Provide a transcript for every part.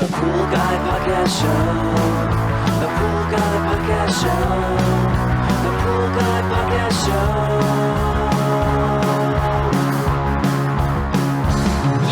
The Pool Guy Podcast Show. The Pool Guy Podcast Show. The Pool Guy Podcast Show.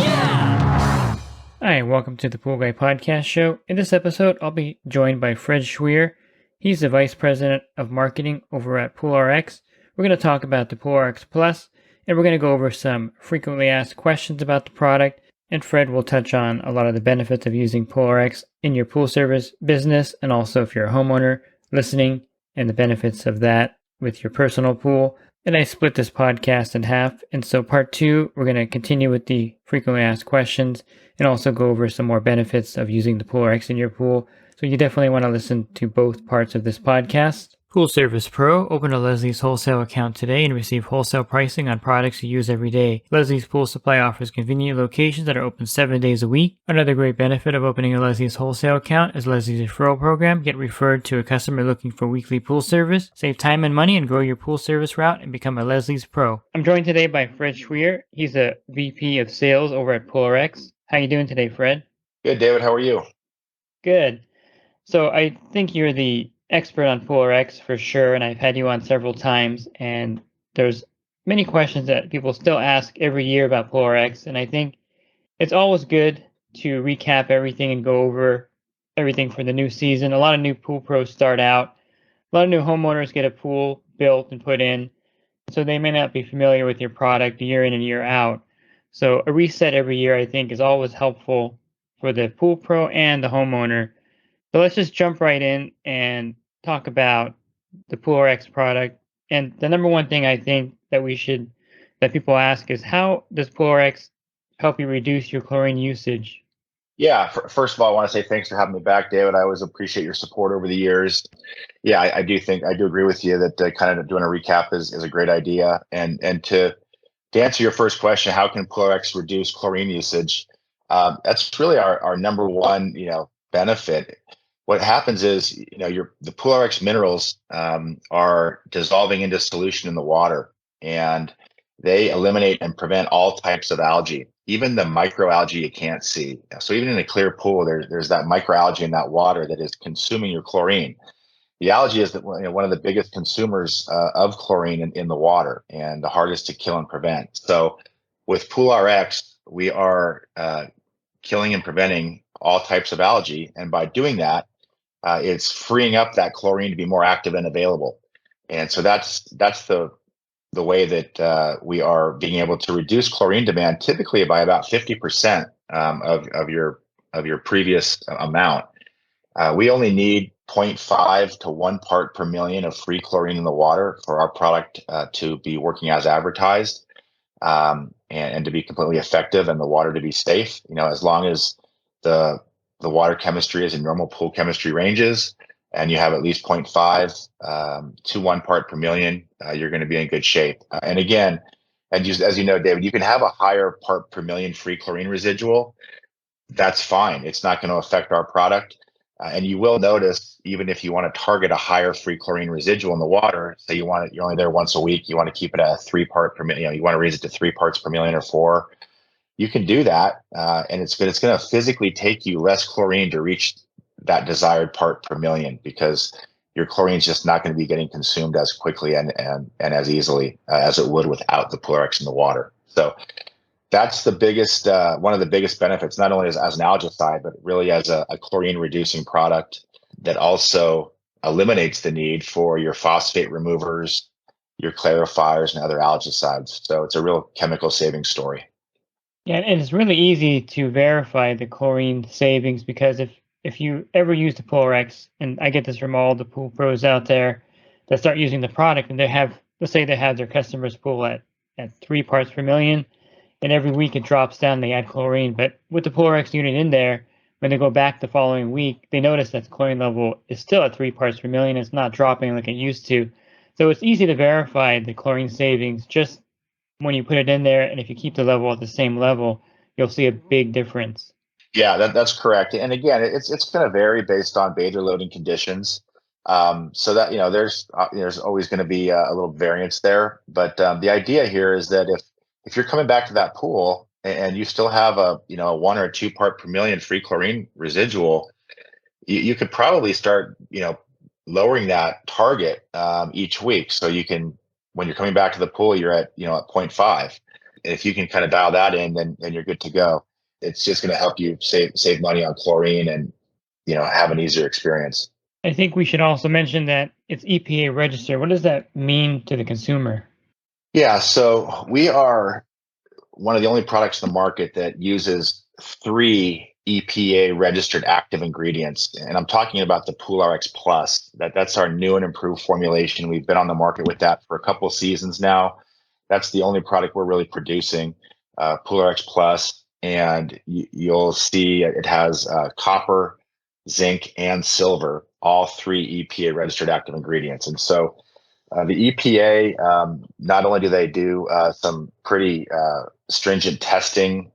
Yeah! Hi, welcome to the Pool Guy Podcast Show. In this episode, I'll be joined by Fred Schweer. He's the Vice President of Marketing over at PoolRx. We're going to talk about the PoolRx Plus, and we're going to go over some frequently asked questions about the product. And Fred will touch on a lot of the benefits of using PoolRx in your pool service business, and also if you're a homeowner listening, and the benefits of that with your personal pool. And I split this podcast in half, and so part 2, we're going to continue with the frequently asked questions and also go over some more benefits of using the PoolRx in your pool. So you definitely want to listen to both parts of this podcast. Pool Service Pro, open a Leslie's wholesale account today and receive wholesale pricing on products you use every day. Leslie's Pool Supply offers convenient locations that are open 7 days a week. Another great benefit of opening a Leslie's wholesale account is Leslie's referral program. Get referred to a customer looking for weekly pool service. Save time and money and grow your pool service route and become a Leslie's Pro. I'm joined today by Fred Schweer. He's a VP of Sales over at PoolRx. How you doing today, Fred? Good, David. How are you? Good. So I think you're the expert on PoolRx for sure, and I've had you on several times, and there's many questions that people still ask every year about PoolRx, and I think it's always good to recap everything and go over everything for the new season. A lot of new pool pros start out. A lot of new homeowners get a pool built and put in, so they may not be familiar with your product year in and year out. So a reset every year, I think, is always helpful for the pool pro and the homeowner. So let's just jump right in and talk about the PoolRx product. And the number one thing I think that people ask is, how does PoolRx help you reduce your chlorine usage? Yeah, first of all, I want to say thanks for having me back, David. I always appreciate your support over the years. Yeah, I do agree with you that kind of doing a recap is a great idea. And to answer your first question, how can PoolRx reduce chlorine usage? That's really our number one, benefit. What happens is, the PoolRx minerals are dissolving into solution in the water, and they eliminate and prevent all types of algae, even the microalgae you can't see. So even in a clear pool, there's that microalgae in that water that is consuming your chlorine. The algae is one of the biggest consumers of chlorine in the water, and the hardest to kill and prevent. So with PoolRx, we are killing and preventing all types of algae, and by doing that, it's freeing up that chlorine to be more active and available. And so that's the way that we are being able to reduce chlorine demand, typically by about 50% of your previous amount. We only need 0.5 to 1 part per million of free chlorine in the water for our product to be working as advertised, and to be completely effective, and the water to be safe. As long as the water chemistry is in normal pool chemistry ranges, and you have at least 0.5 to 1 part per million, you're going to be in good shape. And again, as you know, David, you can have a higher part per million free chlorine residual. That's fine. It's not going to affect our product. And you will notice, even if you want to target a higher free chlorine residual in the water, say you're only there once a week, you want to keep it at 3 part per million, you want to raise it to 3 parts per million or 4. You can do that, and it's going to physically take you less chlorine to reach that desired part per million, because your chlorine is just not going to be getting consumed as quickly and as easily as it would without the PoolRx in the water. So that's the biggest, one of the biggest benefits, not only as an algicide, but really as a chlorine reducing product that also eliminates the need for your phosphate removers, your clarifiers, and other algicides. So it's a real chemical saving story. Yeah, and it's really easy to verify the chlorine savings, because if you ever use the PoolRx, and I get this from all the pool pros out there that start using the product, and let's say they have their customers' pool at 3 parts per million, and every week it drops down, they add chlorine. But with the PoolRx unit in there, when they go back the following week, they notice that the chlorine level is still at 3 parts per million. It's not dropping like it used to. So it's easy to verify the chlorine savings just when you put it in there, and if you keep the level at the same level, you'll see a big difference. Yeah, that's correct. And again, it's going to vary based on bather loading conditions. So that there's always going to be a little variance there. But the idea here is that if you're coming back to that pool and you still have a, a 1 or 2 part per million free chlorine residual, you could probably start, lowering that target each week. So you can, when you're coming back to the pool, you're at, at zero point 0.5. If you can kind of dial that in, then you're good to go. It's just going to help you save money on chlorine and, have an easier experience. I think we should also mention that it's EPA registered. What does that mean to the consumer? Yeah. So we are one of the only products in the market that uses 3 EPA registered active ingredients. And I'm talking about the PoolRx Plus. That's our new and improved formulation. We've been on the market with that for a couple of seasons now. That's the only product we're really producing, PoolRx Plus. And you'll see it has copper, zinc, and silver, all 3 EPA registered active ingredients. And so the EPA, not only do they do some pretty stringent testing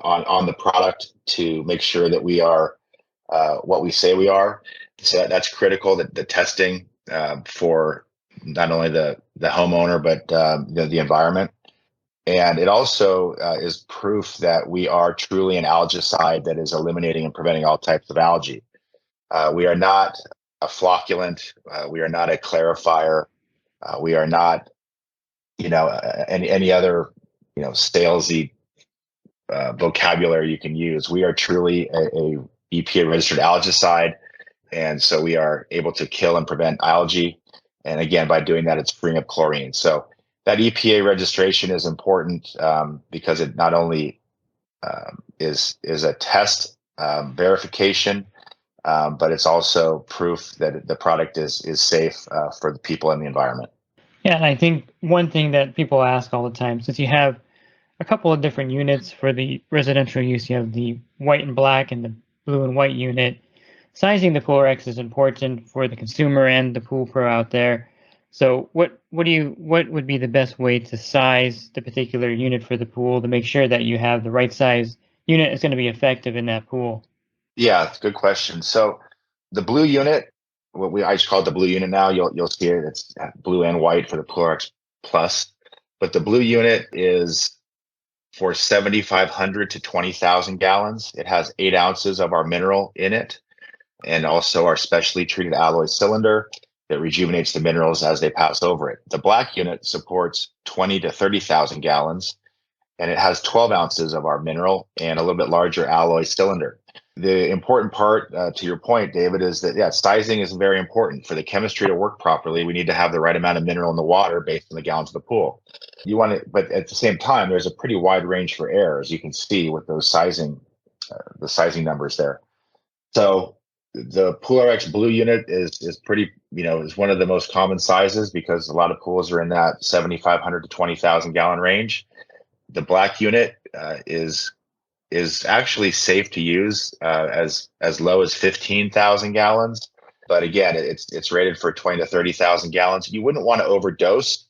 on the product to make sure that we are what we say we are, so that's critical. That the testing for not only the homeowner but the environment, and it also is proof that we are truly an algicide that is eliminating and preventing all types of algae. We are not a flocculant. We are not a clarifier. We are not, any other, salesy vocabulary you can use. We are truly a EPA registered algicide, and so we are able to kill and prevent algae. And again, by doing that, it's freeing up chlorine. So that EPA registration is important because it not only is a test verification, but it's also proof that the product is safe for the people and the environment. Yeah, and I think one thing that people ask all the time, since you have a couple of different units for the residential use, you have the white and black and the blue and white unit. Sizing the PoolRx is important for the consumer and the pool pro out there. So what would be the best way to size the particular unit for the pool to make sure that you have the right size unit that's going to be effective in that pool? Yeah, it's a good question. So the blue unit, I just call it the blue unit now. You'll see it. It's blue and white for the PoolRx Plus, but the blue unit is for 7,500 to 20,000 gallons. It has 8 ounces of our mineral in it, and also our specially treated alloy cylinder that rejuvenates the minerals as they pass over it. The black unit supports 20 to 30,000 gallons, and it has 12 ounces of our mineral and a little bit larger alloy cylinder. The important part, to your point, David, is that, sizing is very important. For the chemistry to work properly, we need to have the right amount of mineral in the water based on the gallons of the pool. You want it, but at the same time, there's a pretty wide range for error, as you can see with those the sizing numbers there. So the PoolRx Blue unit is pretty, is one of the most common sizes because a lot of pools are in that 7,500 to 20,000 gallon range. The black unit is actually safe to use as low as 15,000 gallons. But again, it's rated for 20 to 30,000 gallons. You wouldn't want to overdose.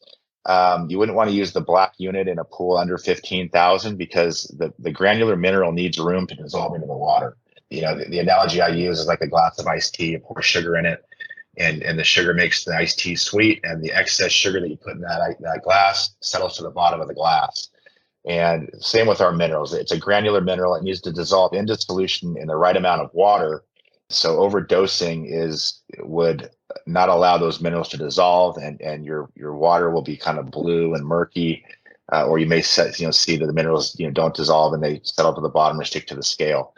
You wouldn't want to use the black unit in a pool under 15,000 because the granular mineral needs room to dissolve into the water. The analogy I use is like a glass of iced tea. You pour sugar in it, and the sugar makes the iced tea sweet, and the excess sugar that you put in that glass settles to the bottom of the glass. And same with our minerals. It's a granular mineral. It needs to dissolve into solution in the right amount of water. So overdosing would not allow those minerals to dissolve, and your water will be kind of blue and murky, or you may see that the minerals don't dissolve and they settle to the bottom or stick to the scale.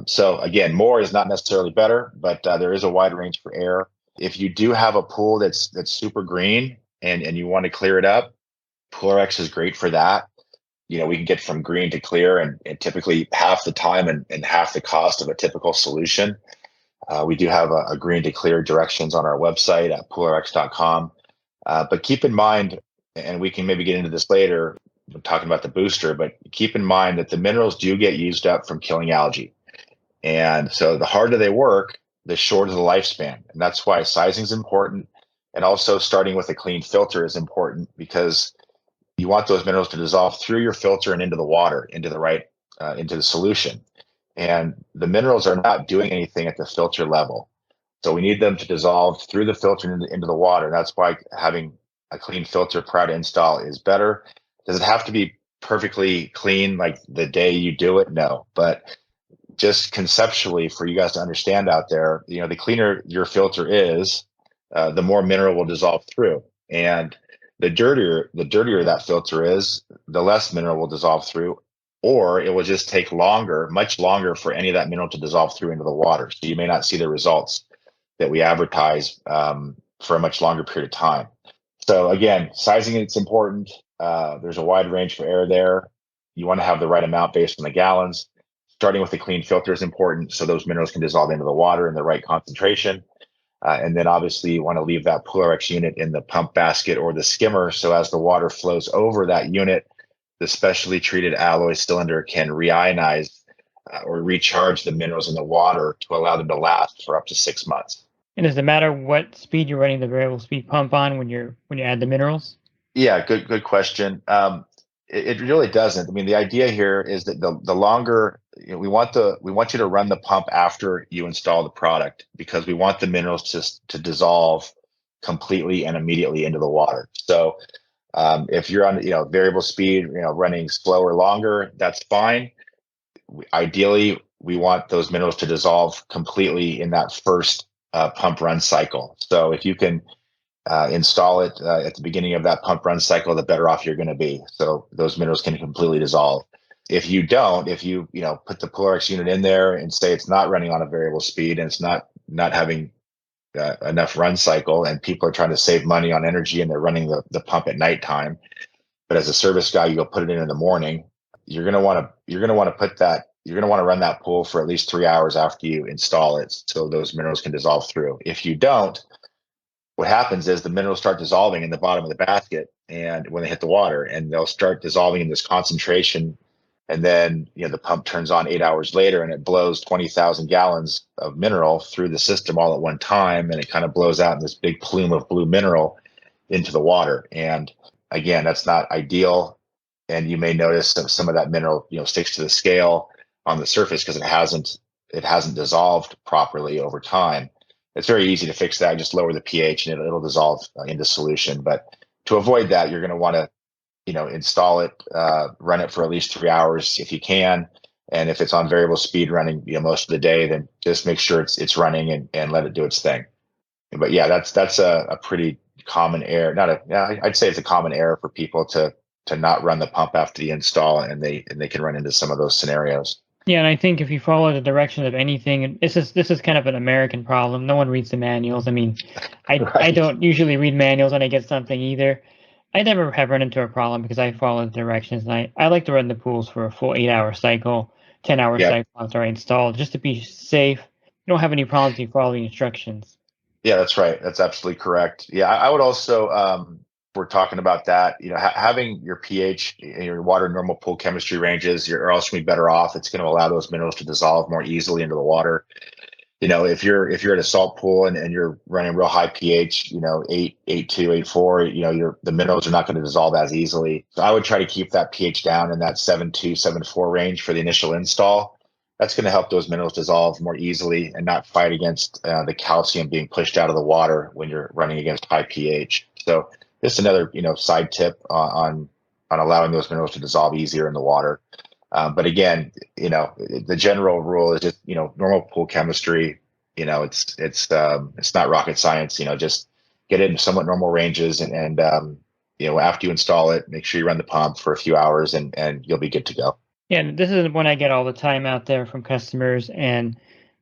So again, more is not necessarily better, but there is a wide range for error. If you do have a pool that's super green and you want to clear it up, PoolRx is great for that. We can get from green to clear and typically half the time and half the cost of a typical solution. We do have a green to clear directions on our website at PoolRx.com. But keep in mind, and we can maybe get into this later, talking about the booster, but keep in mind that the minerals do get used up from killing algae. And so the harder they work, the shorter the lifespan. And that's why sizing is important. And also starting with a clean filter is important because you want those minerals to dissolve through your filter and into the water, into the solution. And the minerals are not doing anything at the filter level. So we need them to dissolve through the filter into the water. That's why having a clean filter prior to install is better. Does it have to be perfectly clean like the day you do it? No, but just conceptually for you guys to understand out there, the cleaner your filter is, the more mineral will dissolve through. And the dirtier that filter is, the less mineral will dissolve through, or it will just take longer, much longer for any of that mineral to dissolve through into the water. So you may not see the results that we advertise for a much longer period of time. So again, sizing it's important. There's a wide range for error there. You want to have the right amount based on the gallons. Starting with a clean filter is important, so those minerals can dissolve into the water in the right concentration. And then obviously you want to leave that PoolRx unit in the pump basket or the skimmer, so as the water flows over that unit, the specially treated alloy cylinder can reionize or recharge the minerals in the water to allow them to last for up to 6 months. And does it matter what speed you're running the variable speed pump on when you add the minerals? Yeah, good question. It really doesn't. I mean, the idea here is that the longer we want you to run the pump after you install the product, because we want the minerals to dissolve completely and immediately into the water. So if you're on variable speed, running slower longer, that's fine. Ideally, we want those minerals to dissolve completely in that first pump run cycle. So if you can install it at the beginning of that pump run cycle, the better off you're going to be. So those minerals can completely dissolve. If you don't, if you put the PoolRx unit in there and say it's not running on a variable speed and it's not having enough run cycle, and people are trying to save money on energy and they're running the pump at nighttime, but as a service guy, you go put it in the morning, you're going to want to run that pool for at least 3 hours after you install it, so those minerals can dissolve through. If you don't, what happens is the minerals start dissolving in the bottom of the basket, and when they hit the water, and they'll start dissolving in this concentration. And then, the pump turns on 8 hours later and it blows 20,000 gallons of mineral through the system all at one time. And it kind of blows out in this big plume of blue mineral into the water. And again, that's not ideal. And you may notice that some of that mineral, sticks to the scale on the surface because it hasn't dissolved properly over time. It's very easy to fix that. Just lower the pH and it'll dissolve into solution. But to avoid that, you're going to want to, install it, run it for at least 3 hours if you can. And if it's on variable speed running, most of the day, then just make sure it's running and let it do its thing. But yeah, that's a pretty common error. I'd say it's a common error for people to not run the pump after the install, and they can run into some of those scenarios. Yeah, and I think if you follow the directions of anything, and this is kind of an American problem. No one reads the manuals. I mean, I Right. don't usually read manuals when I get something either. I never have run into a problem because I follow the directions, and I like to run the pools for a full 8-hour cycle, 10-hour Yeah. cycle after I install, just to be safe. You don't have any problems if you follow the instructions. Yeah, that's right. That's absolutely correct. Yeah, I would also, we're talking about that, having your pH in your water normal pool chemistry ranges, you're also going to be better off. It's going to allow those minerals to dissolve more easily into the water. If you're at a salt pool and you're running real high pH, 8.2, 8.4, the minerals are not going to dissolve as easily. So I would try to keep that pH down in that 7.2, 7.4 range for the initial install. That's going to help those minerals dissolve more easily and not fight against the calcium being pushed out of the water when you're running against high pH. So just another, side tip on allowing those minerals to dissolve easier in the water. But again, the general rule is just, normal pool chemistry. It's not rocket science. Just get it in somewhat normal ranges, and after you install it, make sure you run the pump for a few hours, and you'll be good to go. Yeah, and this is one I get all the time out there from customers, and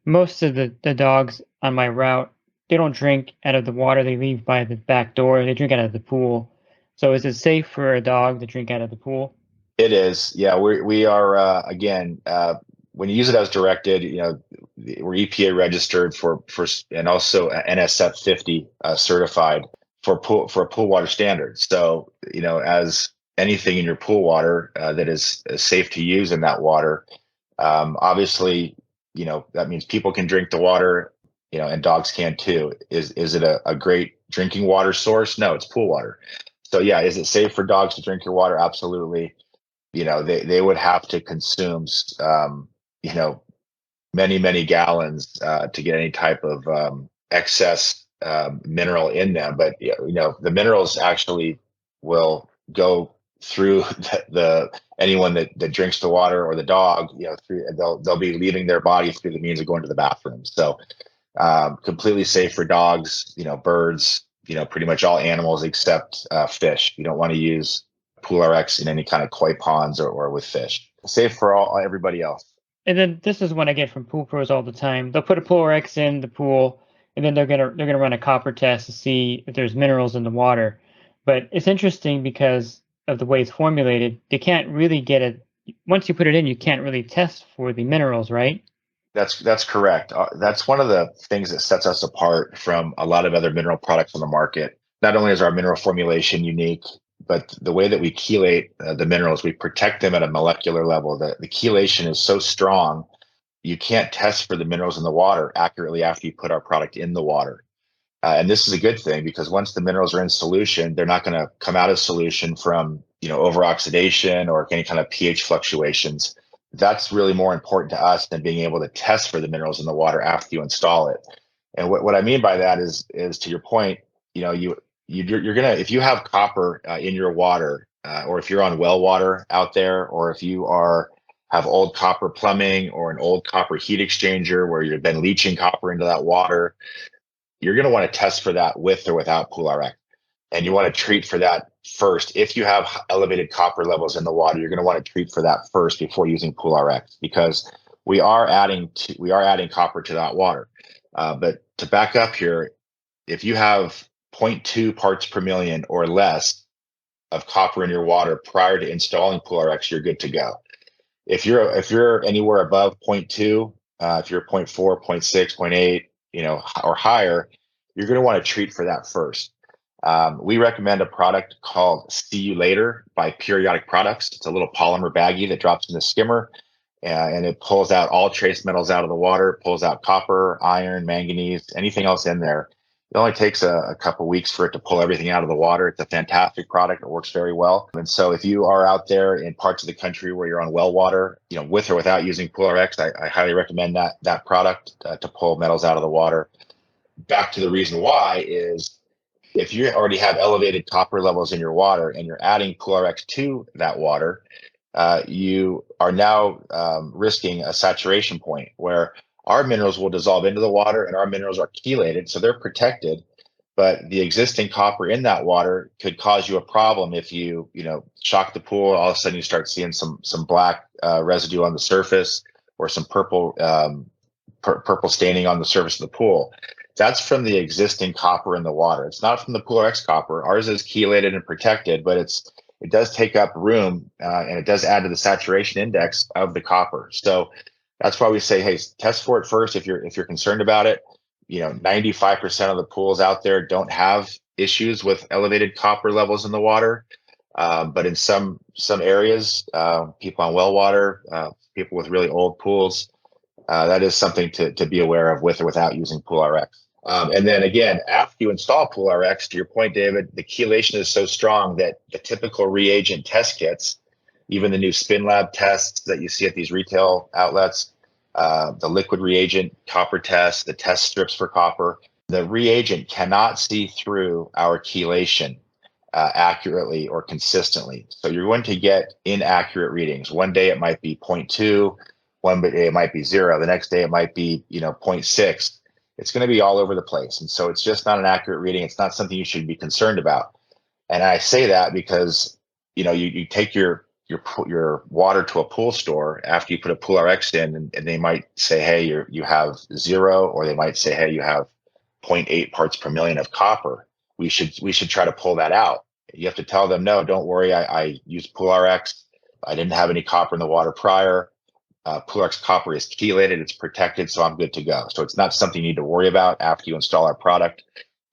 most of the dogs on my route, they don't drink out of the water they leave by the back door. They drink out of the pool. So is it safe for a dog to drink out of the pool? It is. Yeah, we are again. When you use it as directed, we're EPA registered and also NSF 50 certified for a pool water standard. So as anything in your pool water that is safe to use in that water, obviously, that means people can drink the water, and dogs can too. Is it a great drinking water source? No, it's pool water. So yeah, is it safe for dogs to drink your water? Absolutely. They would have to consume, you know, many gallons to get any type of excess mineral in them. But the minerals actually will go through the anyone that drinks the water or the dog, through they'll be leaving their body through the means of going to the bathroom. So completely safe for dogs, birds, pretty much all animals except fish. You don't want to use PoolRx in any kind of koi ponds or with fish. Safe for everybody else. And then this is one I get from pool pros all the time. They'll put a PoolRx in the pool, and then they're gonna run a copper test to see if there's minerals in the water. But it's interesting because of the way it's formulated. They can't really get it once you put it in. You can't really test for the minerals, right? That's correct. That's one of the things that sets us apart from a lot of other mineral products on the market. Not only is our mineral formulation unique, but the way that we chelate the minerals, we protect them at a molecular level. The chelation is so strong, you can't test for the minerals in the water accurately after you put our product in the water. And this is a good thing because once the minerals are in solution, they're not going to come out of solution from over oxidation or any kind of pH fluctuations. That's really more important to us than being able to test for the minerals in the water after you install it. And what I mean by that is to your point, you're gonna, if you have copper in your water, or if you're on well water out there, or if you have old copper plumbing or an old copper heat exchanger where you've been leaching copper into that water, you're going to want to test for that with or without PoolRx. And you want to treat for that first. If you have elevated copper levels in the water, you're going to want to treat for that first before using PoolRx, because we are adding copper to that water. But to back up here, if you have 0.2 parts per million or less of copper in your water prior to installing PoolRx, you're good to go. If you're anywhere above 0.2, if you're 0.4, 0.6, 0.8, or higher, you're going to want to treat for that first. We recommend a product called See You Later by Periodic Products. It's a little polymer baggie that drops in the skimmer, and it pulls out all trace metals out of the water. It pulls out copper, iron, manganese, anything else in there. It only takes a couple weeks for it to pull everything out of the water. It's a fantastic product. It works very well. And so if you are out there in parts of the country where you're on well water, with or without using PoolRx, I highly recommend that product to pull metals out of the water. Back to the reason why is if you already have elevated copper levels in your water and you're adding PoolRx to that water, you are now risking a saturation point where our minerals will dissolve into the water and our minerals are chelated, so they're protected. But the existing copper in that water could cause you a problem if you shock the pool. All of a sudden, you start seeing some black residue on the surface or some purple purple staining on the surface of the pool. That's from the existing copper in the water. It's not from the PoolRx copper. Ours is chelated and protected, but it does take up room and it does add to the saturation index of the copper. So that's why we say, hey, test for it first if you're concerned about it. 95% of the pools out there don't have issues with elevated copper levels in the water, but in some areas, people on well water, people with really old pools, that is something to be aware of with or without using PoolRx. And then again, after you install PoolRx, to your point, David, the chelation is so strong that the typical reagent test kits, even the new Spin Lab tests that you see at these retail outlets, the liquid reagent copper test, the test strips for copper, the reagent cannot see through our chelation accurately or consistently. So you're going to get inaccurate readings. One day it might be 0.2, one day it might be 0, the next day it might be 0.6. It's going to be all over the place. And so it's just not an accurate reading. It's not something you should be concerned about. And I say that because you take your water to a pool store after you put a PoolRx in, and they might say, hey, you have 0, or they might say, hey, you have 0.8 parts per million of copper. We should try to pull that out. You have to tell them, no, don't worry. I used PoolRx. I didn't have any copper in the water prior. PoolRx copper is chelated. It's protected, so I'm good to go. So it's not something you need to worry about after you install our product.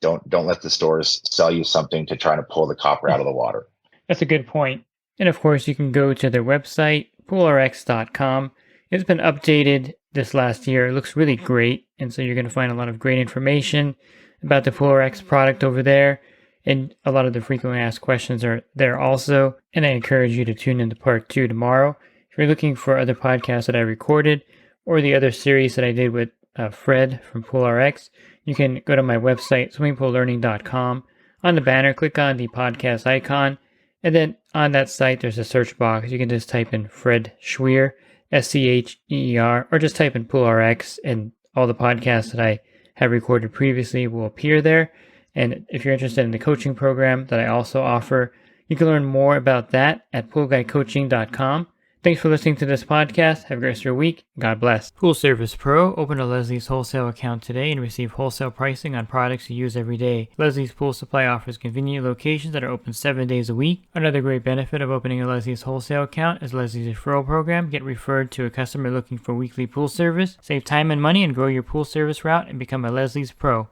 Don't let the stores sell you something to try to pull the copper out of the water. That's a good point. And of course, you can go to their website, PoolRx.com. It's been updated this last year. It looks really great. And so you're going to find a lot of great information about the PoolRx product over there. And a lot of the frequently asked questions are there also. And I encourage you to tune into part 2 tomorrow. If you're looking for other podcasts that I recorded or the other series that I did with Fred from PoolRx, you can go to my website, swimmingpoollearning.com. On the banner, click on the podcast icon, And then on that site, there's a search box. You can just type in Fred Schweer, Scheer, or just type in PoolRx, and all the podcasts that I have recorded previously will appear there. And if you're interested in the coaching program that I also offer, you can learn more about that at poolguycoaching.com. Thanks for listening to this podcast. Have a great rest of your week. God bless. Pool Service Pro. Open a Leslie's wholesale account today and receive wholesale pricing on products you use every day. Leslie's Pool Supply offers convenient locations that are open 7 days a week. Another great benefit of opening a Leslie's wholesale account is Leslie's referral program. Get referred to a customer looking for weekly pool service. Save time and money and grow your pool service route and become a Leslie's Pro.